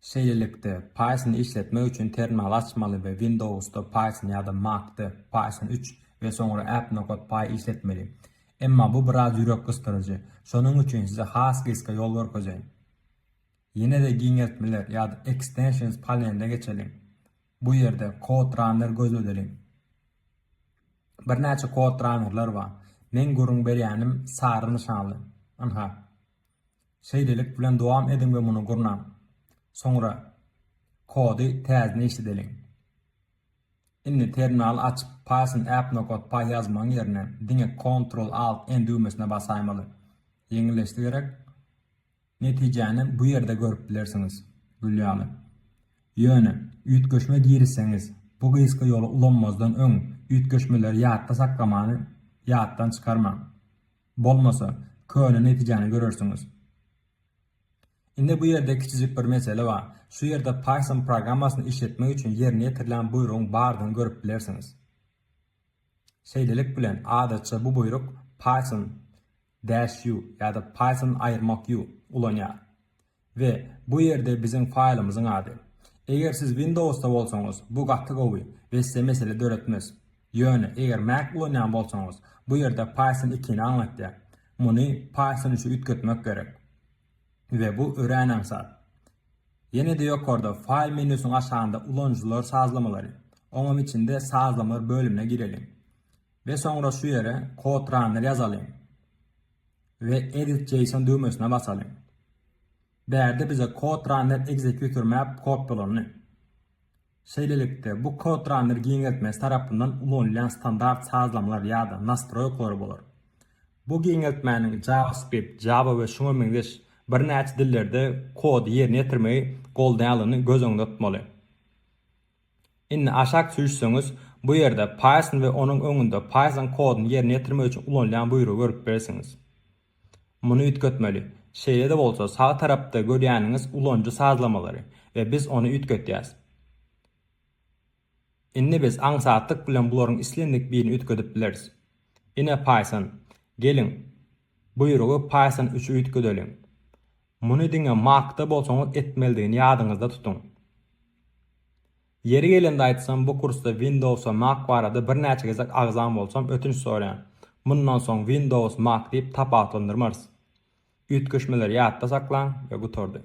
Şeylelikte Python işletme üçün terminal açmalı ve Windows'da Python ya da Mac'da Python 3 ve sonra app.py işletmeli. Emma bu biraz yürek kıstırıcı. Şonun üçün size has giske yol görkezeyim. Yine de giňertmeler ya da extensions panelinde geçelim. Bu yerde code runner göz ödelim. Bir näçe code runnerlar var. Men gurun berýänim sarı nişanly. Anha. Şeylelik bilen dowam edin ve bunu gurnam. Sonra kodu täzini işledelim. Inni terminal açıp Python app.py yazman yerine diňe Ctrl-Alt-N düğmesine basaýmaly. Ýeňilleşdirerek netijäni bu ýerde görüp bilersiniz. Gülýaly. Ýöne üýtgeşme girseniz bu gyska ýoly ulanmazdan öň üýtgeşmeleri ýatda saklamany ýatdan çykarma. Bolmasa köne netijäni görürsiniz. Indi bu yerde kiçicik bir mesele var. Şu yerde Python programmasını işletmek için yerine getirilen buyruğun bardığını görüp bilersiniz. Şeylelik bilen adatça bu buyruk Python-U ya da Python ayırmak U ulanýar. Ve bu yerde bizim faýlymyzyň ady. Eger siz Windows'ta bolsaňyz, bu gatty gowy ve size mesele döretmez. Ýöne eger Mac ulanýan bolsaňyz, bu yerde Python 2-ni aňlatýar. Muny Python 3-e üýtgetmek gerek. Ve bu öğrenen saat. Yine de yukarıda file menüsünün aşağında ulanıcılar sazlamaları. Onun içinde sazlamalar bölümüne girelim. Ve sonra şu yere code runner yazalım. Ve edit JSON düğmesine basalım. Berde bize code runner executor map kopyalanı. Şeylelikte bu code runner giňertmesi tarafından ulanılan standart sazlamalar ya da nastroyklar bolur. Bu giňertmäniň JavaScript, Java ve şoňa meňzeş bir näçe dillerde kod ýerine ýetirmeyi goldaýalyny göz öňünde tutmaly. Indi aşak süýşseňiz, bu ýerde Python we onuň öňünde Python koduny ýerine ýetirmek üçin ulanýan buýrugy görüp beresiňiz. Muny üýtgetmeli. Şeýle de bolsa sağ tarapda görýäniňiz ulanjy sazlamalary we biz onu üýtgetýäs. Indi biz aňsatlyk bilen bularyň islendik birini üýtgetip bileriz. Ine Python. Gelin. Buýrugy Python 3'e üýtgedelim. Muny diňe Mac'da bolsaňyz etmelidigini ýadyňyzda tutun. Yeri gelende aýtsam bu kursda Windows we Mac barada bir näçe gezek agzan bolsam ötünç soraýan. Mundan soň Windows, Mac diýip tap atlandyrmarys. Üýtgeşmeleri ýatda saklan we gutordy.